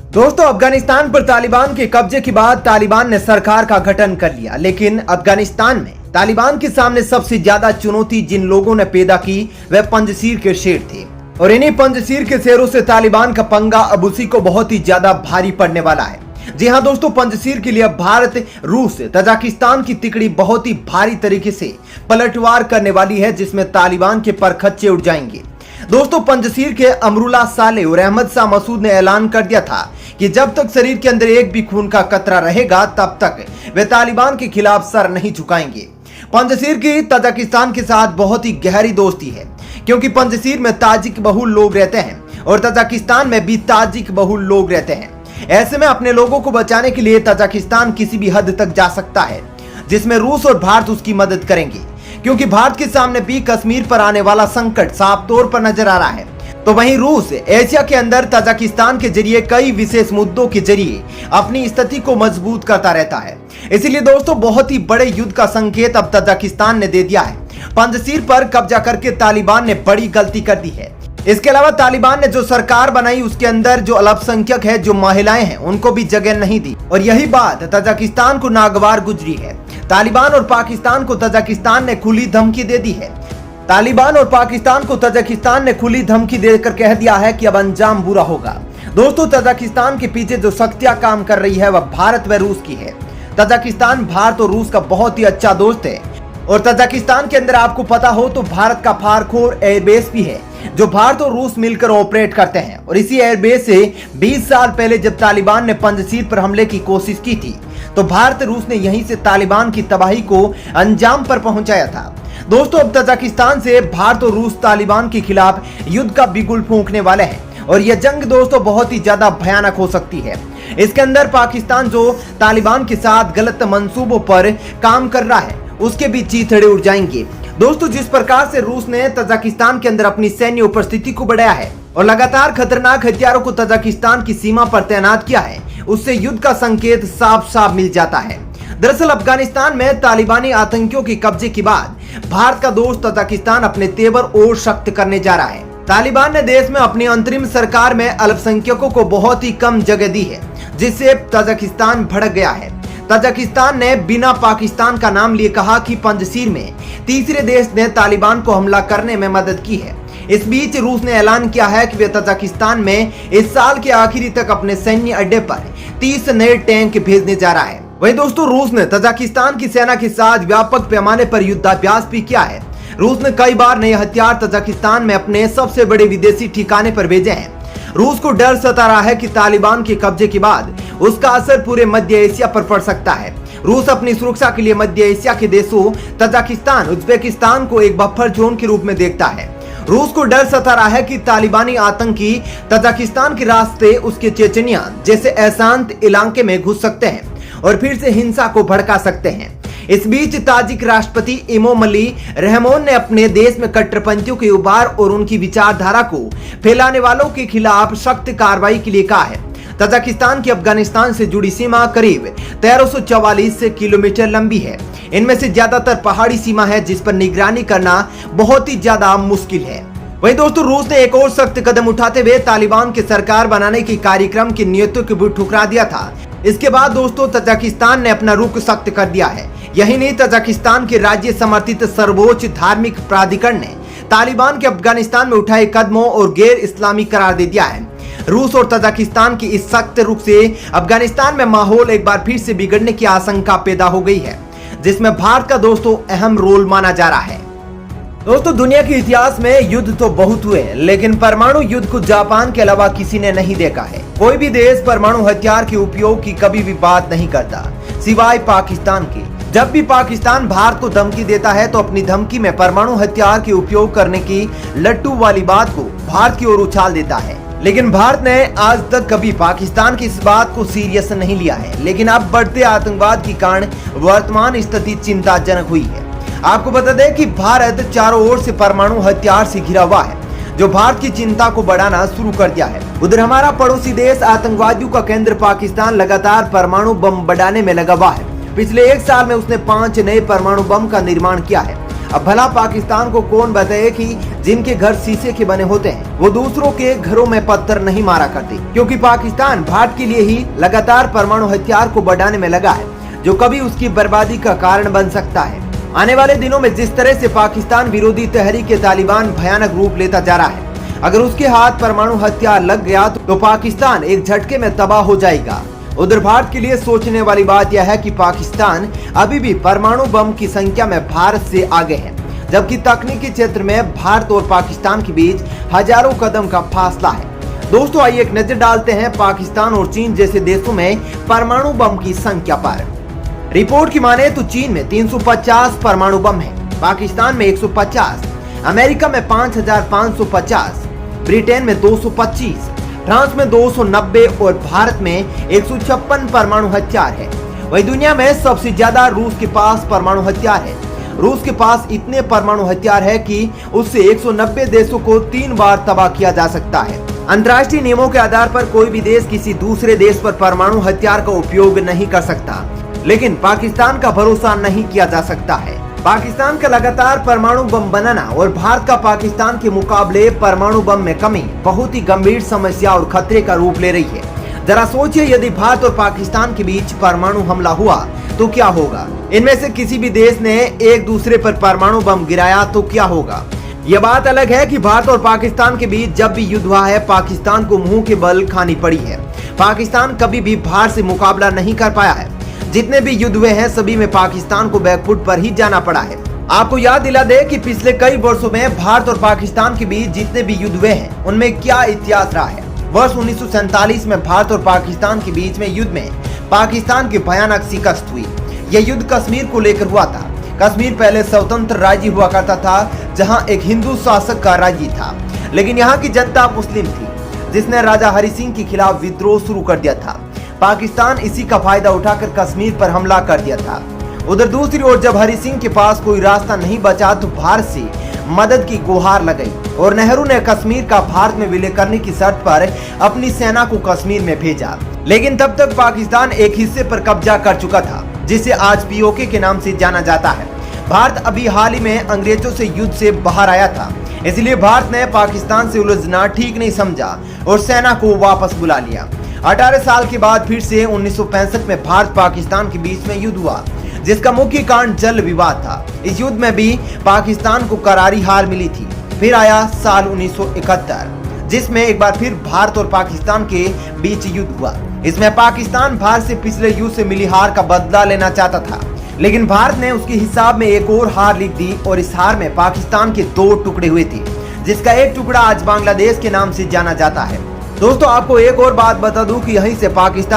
दोस्तों, अफगानिस्तान पर तालिबान के कब्जे के बाद तालिबान ने सरकार का गठन कर लिया, लेकिन अफगानिस्तान में तालिबान के सामने सबसे ज्यादा चुनौती जिन लोगों ने पैदा की वह पंजशीर के शेर थे। और इन्हीं पंजशीर के शेरों से तालिबान का पंगा अब उसी को बहुत ही ज्यादा भारी पड़ने वाला है। जी हां दोस्तों, पंजशीर के लिए भारत, रूस, तजाकिस्तान की तिकड़ी बहुत ही भारी तरीके से पलटवार करने वाली है, जिसमें तालिबान के परखच्चे उड़ जाएंगे। दोस्तों, पंजशीर के अमरुल्लाह सालेह और अहमद शाह मसूद ने ऐलान कर दिया था कि जब तक शरीर के अंदर एक भी खून का कतरा रहेगा तब तक वे तालिबान के खिलाफ सर नहीं झुकाएंगे। पंजशीर की तजाकिस्तान के साथ बहुत ही गहरी दोस्ती है, क्योंकि पंजशीर में ताजिक बहुल लोग रहते हैं और तजाकिस्तान में भी ताजिक बहुल लोग रहते हैं। ऐसे में अपने लोगों को बचाने के लिए तजाकिस्तान किसी भी हद तक जा सकता है, जिसमें रूस और भारत उसकी मदद करेंगे, क्योंकि भारत के सामने भी कश्मीर पर आने वाला संकट साफ तौर पर नजर आ रहा है। तो वहीं रूस एशिया के अंदर तजाकिस्तान के जरिए कई विशेष मुद्दों के जरिए अपनी स्थिति को मजबूत करता रहता है। इसीलिए दोस्तों, बहुत ही बड़े युद्ध का संकेत अब तजाकिस्तान ने दे दिया है। पंजशीर पर कब्जा करके तालिबान ने बड़ी गलती कर दी है। इसके अलावा तालिबान ने जो सरकार बनाई उसके अंदर जो अल्पसंख्यक है, जो महिलाएं हैं, उनको भी जगह नहीं दी, और यही बात तजाकिस्तान को नागवार गुजरी है। तालिबान और पाकिस्तान को तजाकिस्तान ने खुली धमकी दे दी है। तालिबान और पाकिस्तान को तजाकिस्तान ने खुली धमकी देकर कह दिया है कि अब अंजाम बुरा होगा। दोस्तों, तजाकिस्तान के पीछे जो शक्तियां काम कर रही है वह भारत व रूस की है। तजाकिस्तान भारत और रूस का बहुत ही अच्छा दोस्त है, और तजाकिस्तान के अंदर आपको पता हो तो भारत का फारखोर एयरबेस भी है, जो भारत और रूस मिलकर ऑपरेट करते हैं। और इसी एयरबेस से 20 साल पहले जब तालिबान ने पंजशीर पर हमले की कोशिश की थी, तो भारत रूस ने यहीं से तालिबान की तबाही को अंजाम पर पहुंचाया था। दोस्तों, अब तजाकिस्तान से भारत और रूस तालिबान के खिलाफ युद्ध का बिगुल फूंकने वाले हैं, और यह जंग दोस्तों बहुत ही ज्यादा भयानक हो सकती है। इसके अंदर पाकिस्तान जो तालिबान के साथ गलत मंसूबों पर काम कर रहा है, उसके भी चीथड़े उड़ जाएंगे। दोस्तों, जिस प्रकार से रूस ने तजाकिस्तान के अंदर अपनी सैन्य उपस्थिति को बढ़ाया है और लगातार खतरनाक हथियारों को तजाकिस्तान की सीमा पर तैनात किया है, उससे युद्ध का संकेत साफ साफ मिल जाता है। दरअसल अफगानिस्तान में तालिबानी आतंकियों के कब्जे के बाद भारत का दोस्त तजाकिस्तान अपने तेवर और सख्त करने जा रहा है। तालिबान ने देश में अपनी अंतरिम सरकार में अल्पसंख्यकों को बहुत ही कम जगह दी है, जिससे तजाकिस्तान भड़क गया है। तजाकिस्तान ने बिना पाकिस्तान का नाम लिए कहा कि पंजशीर में तीसरे देश ने तालिबान को हमला करने में मदद की है। इस बीच रूस ने ऐलान किया है कि वे तजाकिस्तान में इस साल के आखिरी तक अपने सैन्य अड्डे पर 30 नए टैंक भेजने जा रहा है। वहीं दोस्तों, रूस ने तजाकिस्तान की सेना के साथ व्यापक पैमाने पर युद्धाभ्यास भी किया है। रूस ने कई बार नए हथियार तजाकिस्तान में अपने सबसे बड़े विदेशी ठिकाने पर भेजे हैं। रूस को डर सता रहा है कि तालिबान के कब्जे के बाद उसका असर पूरे मध्य एशिया पर पड़ सकता है। रूस अपनी सुरक्षा के लिए मध्य एशिया के देशों तजाकिस्तान, उज्बेकिस्तान को एक बफर जोन के रूप में देखता है। रूस को डर सता रहा है कि तालिबानी आतंकी तजाकिस्तान के रास्ते उसके चेचनिया जैसे अशांत इलाके में घुस सकते हैं और फिर से हिंसा को भड़का सकते हैं। इस बीच ताजिक राष्ट्रपति इमोमली रहमोन ने अपने देश में कट्टरपंथियों के उभार और उनकी विचारधारा को फैलाने वालों के खिलाफ सख्त कार्रवाई के लिए कहा है। तजाकिस्तान की अफगानिस्तान से जुड़ी सीमा करीब 1344 किलोमीटर लंबी है। इनमें से ज्यादातर पहाड़ी सीमा है, जिस पर निगरानी करना बहुत ही ज्यादा मुश्किल है। वहीं दोस्तों, रूस ने एक और सख्त कदम उठाते हुए तालिबान की सरकार बनाने के कार्यक्रम की नीयतों को भी ठुकरा दिया था। इसके बाद दोस्तों, तजाकिस्तान ने अपना रुख सख्त कर दिया है। यही नहीं, तजाकिस्तान के राज्य समर्थित सर्वोच्च धार्मिक प्राधिकरण ने तालिबान के अफगानिस्तान में उठाए कदमों और गैर इस्लामी करार दे दिया है। रूस और तजाकिस्तान की इस सख्त रुख से अफगानिस्तान में माहौल एक बार फिर से बिगड़ने की आशंका पैदा हो गई है, जिसमें भारत का दोस्तों अहम रोल माना जा रहा है। दोस्तों, दुनिया के इतिहास में युद्ध तो बहुत हुए, लेकिन परमाणु युद्ध को जापान के अलावा किसी ने नहीं देखा है। कोई भी देश परमाणु हथियार के उपयोग की कभी भी बात नहीं करता, सिवाय पाकिस्तान की। जब भी पाकिस्तान भारत को धमकी देता है तो अपनी धमकी में परमाणु हथियार के उपयोग करने की लट्टू वाली बात को भारत की ओर उछाल देता है। लेकिन भारत ने आज तक कभी पाकिस्तान की इस बात को सीरियस नहीं लिया है। लेकिन अब बढ़ते आतंकवाद के कारण वर्तमान स्थिति चिंताजनक हुई है। आपको बता दें कि भारत चारों ओर से परमाणु हथियार से घिरा हुआ है, जो भारत की चिंता को बढ़ाना शुरू कर दिया है। उधर हमारा पड़ोसी देश आतंकवादियों का केंद्र पाकिस्तान लगातार परमाणु बम बढ़ाने में लगा हुआ है। पिछले एक साल में उसने 5 नए परमाणु बम का निर्माण किया है। अब भला पाकिस्तान को कौन बताए कि जिनके घर शीशे के बने होते हैं वो दूसरों के घरों में पत्थर नहीं मारा करते, क्योंकि पाकिस्तान भारत के लिए ही लगातार परमाणु हथियार को बढ़ाने में लगा है, जो कभी उसकी बर्बादी का कारण बन सकता है। आने वाले दिनों में जिस तरह से पाकिस्तान विरोधी तहरीक तालिबान भयानक रूप लेता जा रहा है, अगर उसके हाथ परमाणु हथियार लग गया तो पाकिस्तान एक झटके में तबाह हो जाएगा। उधर भारत के लिए सोचने वाली बात यह है कि पाकिस्तान अभी भी परमाणु बम की संख्या में भारत से आगे है, जबकि तकनीकी क्षेत्र में भारत और पाकिस्तान के बीच हजारों कदम का फासला है। दोस्तों, आइए एक नजर डालते हैं पाकिस्तान और चीन जैसे देशों में परमाणु बम की संख्या पर। रिपोर्ट की माने तो चीन में 350 परमाणु बम है, पाकिस्तान में 150, अमेरिका में 5550, ब्रिटेन में 225, फ्रांस में 290 और भारत में 156 परमाणु हथियार है। वही दुनिया में सबसे ज्यादा रूस के पास परमाणु हथियार है। रूस के पास इतने परमाणु हथियार है कि उससे 190 देशों को 3 बार तबाह किया जा सकता है। अंतर्राष्ट्रीय नियमों के आधार पर कोई भी देश किसी दूसरे देश पर परमाणु हथियार का उपयोग नहीं कर सकता, लेकिन पाकिस्तान का भरोसा नहीं किया जा सकता है। पाकिस्तान का लगातार परमाणु बम बनाना और भारत का पाकिस्तान के मुकाबले परमाणु बम में कमी बहुत ही गंभीर समस्या और खतरे का रूप ले रही है। जरा सोचिए, यदि भारत और पाकिस्तान के बीच परमाणु हमला हुआ तो क्या होगा? इनमें से किसी भी देश ने एक दूसरे पर परमाणु बम गिराया तो क्या होगा? यह बात अलग है कि भारत और पाकिस्तान के बीच जब भी युद्ध हुआ है, पाकिस्तान को मुंह के बल खानी पड़ी है। पाकिस्तान कभी भी भारत से मुकाबला नहीं कर पाया है। जितने भी युद्ध हुए हैं सभी में पाकिस्तान को बैकफुट पर ही जाना पड़ा है। आपको याद दिला दे कि पिछले कई वर्षों में भारत और पाकिस्तान के बीच जितने भी युद्ध हुए हैं उनमें क्या इतिहास रहा है। वर्ष 1947 में भारत और पाकिस्तान के बीच में युद्ध में पाकिस्तान की भयानक शिकस्त हुई। यह युद्ध कश्मीर को लेकर हुआ था। कश्मीर पहले स्वतंत्र राज्य हुआ करता था, जहां एक हिंदू शासक का राज्य था, लेकिन यहाँ की जनता मुस्लिम थी, जिसने राजा हरि सिंह के खिलाफ विद्रोह शुरू कर दिया था। पाकिस्तान इसी का फायदा उठाकर कश्मीर पर हमला कर दिया था। उधर दूसरी ओर जब हरि सिंह के पास कोई रास्ता नहीं बचा तो भारत से मदद की गुहार लगाई और नेहरू ने कश्मीर का भारत में विलय करने की शर्त पर अपनी सेना को कश्मीर में भेजा। लेकिन तब तक पाकिस्तान एक हिस्से पर कब्जा कर चुका था, जिसे आज पीओके के नाम से जाना जाता है। भारत अभी हाल ही में अंग्रेजों से युद्ध से बाहर आया था, इसलिए भारत ने पाकिस्तान से उलझना ठीक नहीं समझा और सेना को वापस बुला लिया। 18 साल के बाद फिर से 1965 में भारत पाकिस्तान के बीच में युद्ध हुआ, जिसका मुख्य कारण जल विवाद था। इस युद्ध में भी पाकिस्तान को करारी हार मिली थी। फिर आया साल 1971, जिसमें एक बार फिर भारत और पाकिस्तान के बीच युद्ध हुआ। इसमें पाकिस्तान भारत से पिछले युद्ध से मिली हार का बदला लेना चाहता था, लेकिन भारत ने उसके हिसाब में एक और हार लिख दी और इस हार में पाकिस्तान के 2 टुकड़े हुए थे, जिसका एक टुकड़ा आज बांग्लादेश के नाम से जाना जाता है। दोस्तों, आपको एक और बात बता दूं कि यहीं से पाकिस्तान